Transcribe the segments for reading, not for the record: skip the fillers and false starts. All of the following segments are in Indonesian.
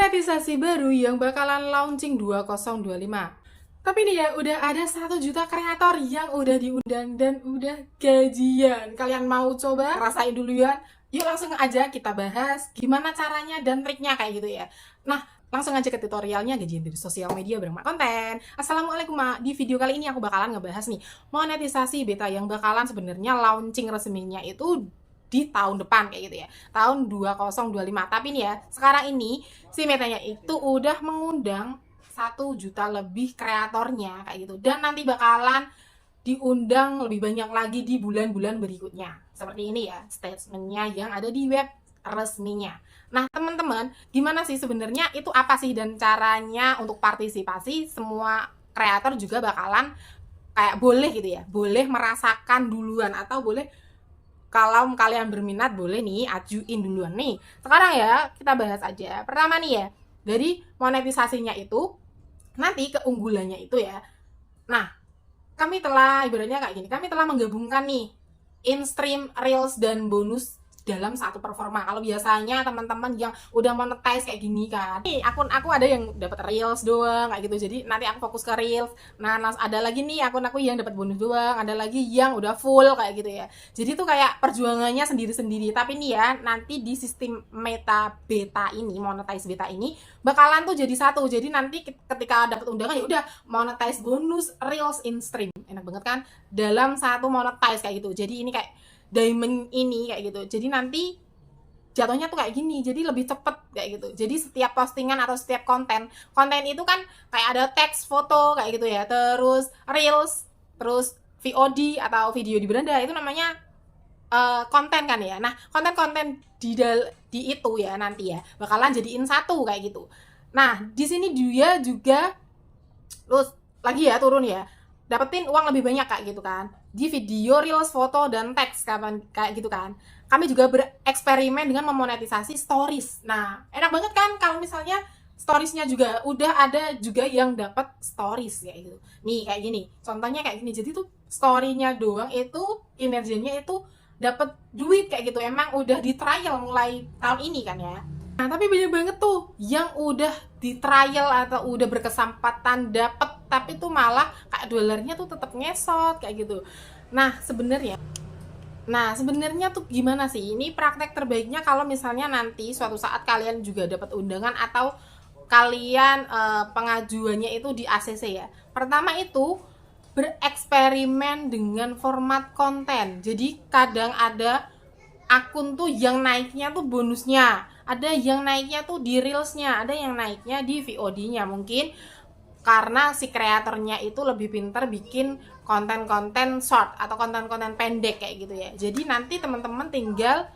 monetisasi baru yang bakalan launching 2025. Tapi nih ya, udah ada 1 juta kreator yang udah diundang dan udah gajian. Kalian mau coba rasain duluan? Yuk langsung aja kita bahas gimana caranya dan triknya kayak gitu ya. Nah, langsung aja ke tutorialnya gajian dari sosial media bermak konten. Assalamualaikum Mak. Di video kali ini aku bakalan ngebahas nih monetisasi beta yang bakalan sebenarnya launching resminya itu di tahun depan kayak gitu ya, tahun 2025. Tapi nih ya, sekarang ini si Metanya itu udah mengundang 1 juta lebih kreatornya kayak gitu, dan nanti bakalan diundang lebih banyak lagi di bulan-bulan berikutnya. Seperti ini ya statementnya yang ada di web resminya. Nah teman-teman, gimana sih sebenarnya itu apa sih dan caranya untuk partisipasi? Semua kreator juga bakalan kayak boleh gitu ya, boleh merasakan duluan atau boleh, kalau kalian berminat boleh nih ajuin duluan nih. Sekarang ya kita bahas aja. Pertama nih ya, dari monetisasinya itu, nanti keunggulannya itu ya. Nah, kami telah ibaratnya kayak gini, kami telah menggabungkan nih in-stream, reels, dan bonus dalam satu performa. Kalau biasanya teman-teman yang udah monetize kayak gini kan, nih akun aku ada yang dapat reels doang kayak gitu, jadi nanti aku fokus ke reels. Nah ada lagi nih akun aku yang dapat bonus doang, ada lagi yang udah full kayak gitu ya. Jadi tuh kayak perjuangannya sendiri-sendiri. Tapi nih ya, nanti di sistem meta beta ini, monetize beta ini bakalan tuh jadi satu. Jadi nanti ketika dapat undangan ya udah monetize bonus reels in stream, enak banget kan, dalam satu monetize kayak gitu. Jadi ini kayak diamond ini kayak gitu. Jadi nanti jatuhnya tuh kayak gini, jadi lebih cepet kayak gitu. Jadi setiap postingan atau setiap konten itu kan kayak ada teks, foto kayak gitu ya, terus reels, terus VOD atau video di beranda, itu namanya konten kan ya. Nah konten-konten di itu ya nanti ya bakalan jadiin satu kayak gitu. Nah di sini dia juga terus lagi ya turun ya, dapetin uang lebih banyak kayak gitu kan, di video, reels, foto, dan teks kayak gitu kan. Kami juga bereksperimen dengan memonetisasi stories. Nah enak banget kan kalau misalnya storiesnya juga udah ada juga yang dapat stories kayak gitu. Nih kayak gini, contohnya kayak gini. Jadi tuh storynya doang itu kinerjanya itu dapat duit kayak gitu. Emang udah di trial mulai tahun ini kan ya. Nah, tapi banyak banget tuh yang udah di trial atau udah berkesempatan dapet, tapi tuh malah kayak dolarnya tuh tetap ngesot kayak gitu. Nah, sebenarnya tuh gimana sih? Ini praktek terbaiknya kalau misalnya nanti suatu saat kalian juga dapat undangan atau kalian pengajuannya itu di ACC ya. Pertama itu bereksperimen dengan format konten. Jadi kadang ada akun tuh yang naiknya tuh bonusnya, ada yang naiknya tuh di reelsnya, ada yang naiknya di VOD-nya. Mungkin karena si kreatornya itu lebih pintar bikin konten-konten short atau konten-konten pendek kayak gitu ya. Jadi nanti teman-teman tinggal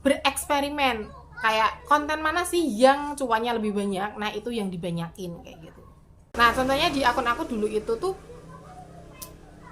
bereksperimen, kayak konten mana sih yang cuannya lebih banyak, nah itu yang dibanyakin kayak gitu. Nah contohnya di akun aku dulu itu tuh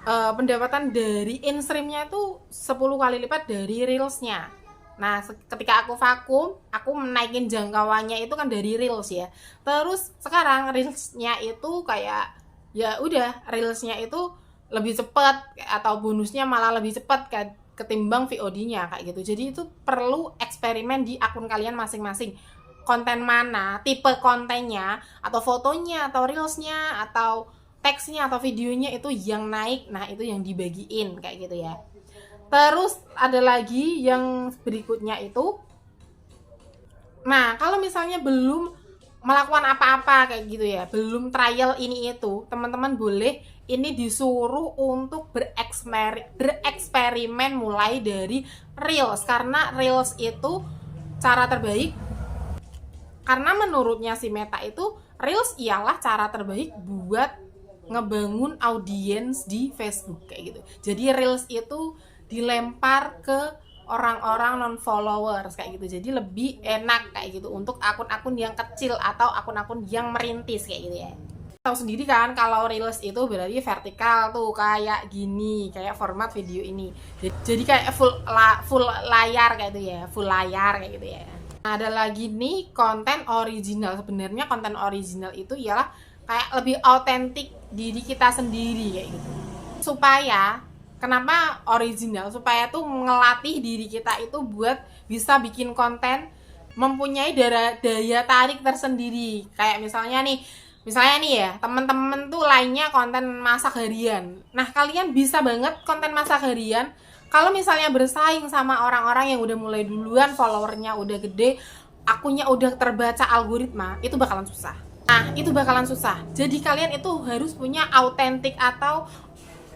pendapatan dari in-streamnya itu 10 kali lipat dari reelsnya. Nah ketika aku vakum, aku menaikin jangkauannya itu kan dari reels ya. Terus sekarang reelsnya itu kayak ya udah, reelsnya itu lebih cepat atau bonusnya malah lebih cepat ketimbang VOD-nya kayak gitu. Jadi itu perlu eksperimen di akun kalian masing-masing. Konten mana, tipe kontennya, atau fotonya, atau reelsnya, atau teksnya atau videonya itu yang naik, nah itu yang dibagiin kayak gitu ya. Terus ada lagi yang berikutnya itu, nah kalau misalnya belum melakukan apa-apa kayak gitu ya, belum trial ini itu, teman-teman boleh ini disuruh untuk bereksperimen mulai dari reels, karena reels itu cara terbaik, karena menurutnya si Meta itu reels ialah cara terbaik buat ngebangun audiens di Facebook kayak gitu. Jadi reels itu dilempar ke orang-orang non followers kayak gitu. Jadi lebih enak kayak gitu untuk akun-akun yang kecil atau akun-akun yang merintis kayak gitu ya. Tahu sendiri kan kalau reels itu berarti vertikal tuh kayak gini, kayak format video ini. Jadi kayak full layar kayak gitu ya, full layar kayak gitu ya. Nah, ada lagi nih konten original. Sebenarnya konten original itu ialah kayak lebih autentik diri kita sendiri kayak gitu. Supaya kenapa original? Supaya tuh ngelatih diri kita itu buat bisa bikin konten mempunyai daya tarik tersendiri. Kayak misalnya nih ya, temen-temen tuh lainnya konten masak harian. Nah, kalian bisa banget konten masak harian kalau misalnya bersaing sama orang-orang yang udah mulai duluan, followernya udah gede, akunnya udah terbaca algoritma, itu bakalan susah. Nah, itu bakalan susah. Jadi kalian itu harus punya autentik atau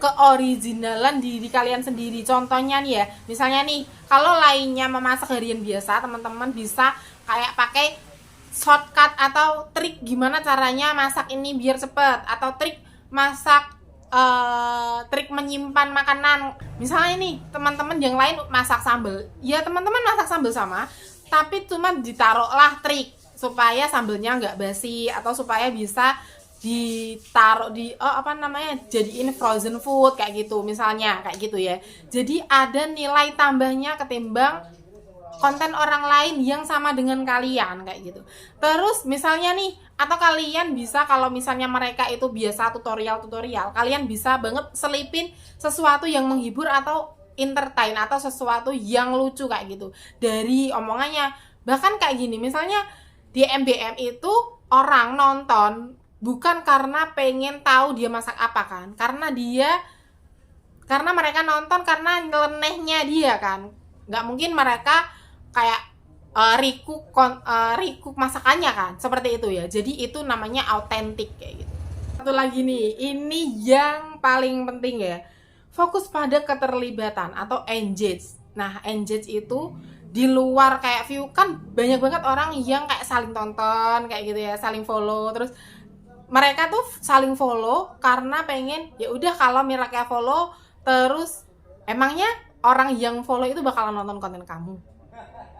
keoriginalan diri kalian sendiri. Contohnya nih ya, misalnya nih, kalau lainnya memasak harian biasa, teman-teman bisa kayak pakai shortcut atau trik gimana caranya masak ini biar cepet, atau trik masak trik menyimpan makanan. Misalnya nih, teman-teman yang lain masak sambal, ya teman-teman masak sambal sama, tapi cuma ditaruhlah trik supaya sambelnya nggak basi, atau supaya bisa ditaruh di jadiin frozen food kayak gitu, misalnya kayak gitu ya. Jadi ada nilai tambahnya ketimbang konten orang lain yang sama dengan kalian kayak gitu. Terus misalnya nih, atau kalian bisa, kalau misalnya mereka itu biasa tutorial, kalian bisa banget selipin sesuatu yang menghibur atau entertain, atau sesuatu yang lucu kayak gitu dari omongannya. Bahkan kayak gini, misalnya di MBM itu orang nonton bukan karena pengen tahu dia masak apa kan, karena mereka nonton karena nyelenehnya dia kan. Nggak mungkin mereka kayak recook masakannya kan, seperti itu ya. Jadi itu namanya autentik kayak gitu. Satu lagi nih, ini yang paling penting ya, fokus pada keterlibatan atau engage. Nah, engage itu di luar kayak view, kan banyak banget orang yang kayak saling tonton kayak gitu ya, saling follow. Terus mereka tuh saling follow karena pengen, ya udah kalau mereka follow terus, emangnya orang yang follow itu bakalan nonton konten kamu?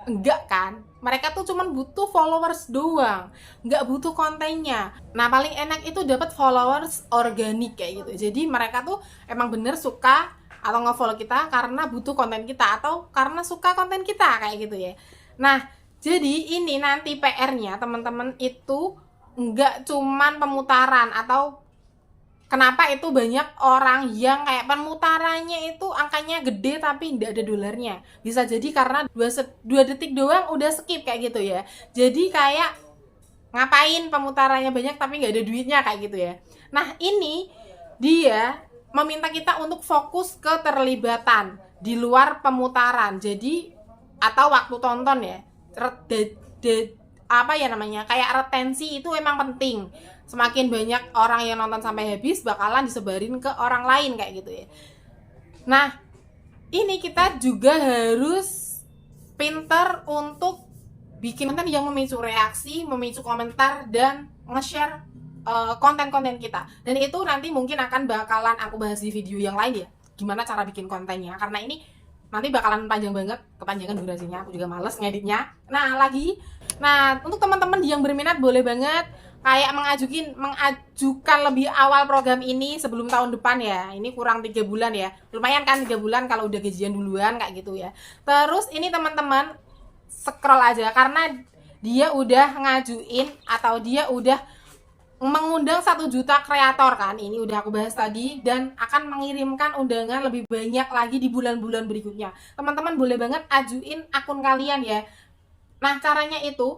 Enggak kan? Mereka tuh cuman butuh followers doang, nggak butuh kontennya. Nah, paling enak itu dapat followers organik kayak gitu. Jadi mereka tuh emang bener suka atau nge-follow kita karena butuh konten kita, atau karena suka konten kita kayak gitu ya. Nah, jadi ini nanti PR-nya teman-teman itu nggak cuman pemutaran, atau kenapa itu banyak orang yang kayak pemutarannya itu angkanya gede tapi nggak ada dolarnya. Bisa jadi karena 2 detik doang udah skip kayak gitu ya. Jadi kayak ngapain pemutarannya banyak tapi nggak ada duitnya kayak gitu ya. Nah, ini dia meminta kita untuk fokus ke terlibatan di luar pemutaran. Jadi atau waktu tonton ya. Kayak retensi itu emang penting. Semakin banyak orang yang nonton sampai habis, bakalan disebarin ke orang lain kayak gitu ya. Nah, ini kita juga harus pinter untuk bikin konten yang memicu reaksi, memicu komentar, dan nge-share konten-konten kita. Dan itu nanti mungkin bakalan aku bahas di video yang lain ya, gimana cara bikin kontennya, karena ini nanti bakalan panjang banget, kepanjangan durasinya, aku juga males ngeditnya. Nah, untuk teman-teman yang berminat boleh banget kayak mengajukan lebih awal program ini sebelum tahun depan ya. Ini kurang 3 bulan ya, lumayan kan 3 bulan kalau udah gajian duluan kayak gitu ya. Terus ini teman-teman scroll aja, karena dia udah ngajuin atau dia udah mengundang 1 juta kreator kan. Ini udah aku bahas tadi, dan akan mengirimkan undangan lebih banyak lagi di bulan-bulan berikutnya. Teman-teman boleh banget ajuin akun kalian ya. Nah, caranya itu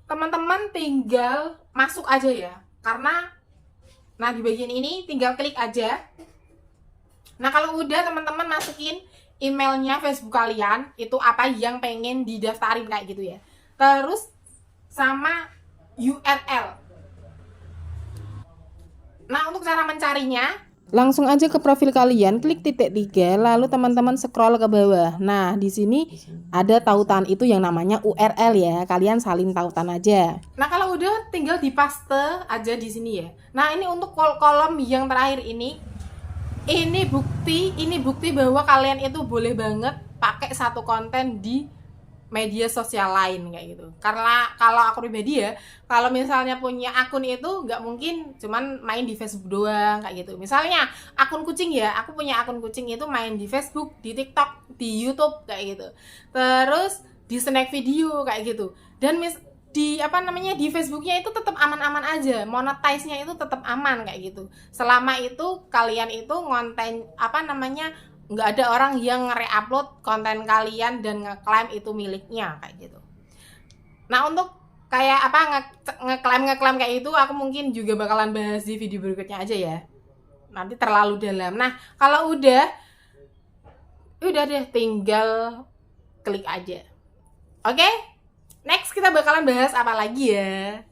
teman-teman tinggal masuk aja ya, karena di bagian ini tinggal klik aja. Nah, kalau udah teman-teman masukin emailnya Facebook kalian, itu apa yang pengen didaftarin kayak gitu ya. Terus sama URL. Nah, untuk cara mencarinya, langsung aja ke profil kalian, klik titik 3, lalu teman-teman scroll ke bawah. Nah, di sini ada tautan itu yang namanya URL ya. Kalian salin tautan aja. Nah, kalau udah tinggal dipaste aja di sini ya. Nah, ini untuk kolom yang terakhir ini bukti bahwa kalian itu boleh banget pakai satu konten di media sosial lain kayak gitu. Karena kalau aku pribadi ya, kalau misalnya punya akun itu nggak mungkin cuman main di Facebook doang kayak gitu. Misalnya akun kucing ya, aku punya akun kucing itu main di Facebook, di TikTok, di YouTube kayak gitu. Terus di snack video kayak gitu. Dan di Facebooknya itu tetap aman-aman aja, monetize-nya itu tetap aman kayak gitu. Selama itu kalian itu ngonten nggak ada orang yang nge-upload konten kalian dan ngeklaim itu miliknya kayak gitu. Nah, untuk kayak apa ngeklaim kayak itu aku mungkin juga bakalan bahas di video berikutnya aja ya. Nanti terlalu dalam. Nah, kalau udah deh tinggal klik aja. Oke? Next kita bakalan bahas apa lagi ya?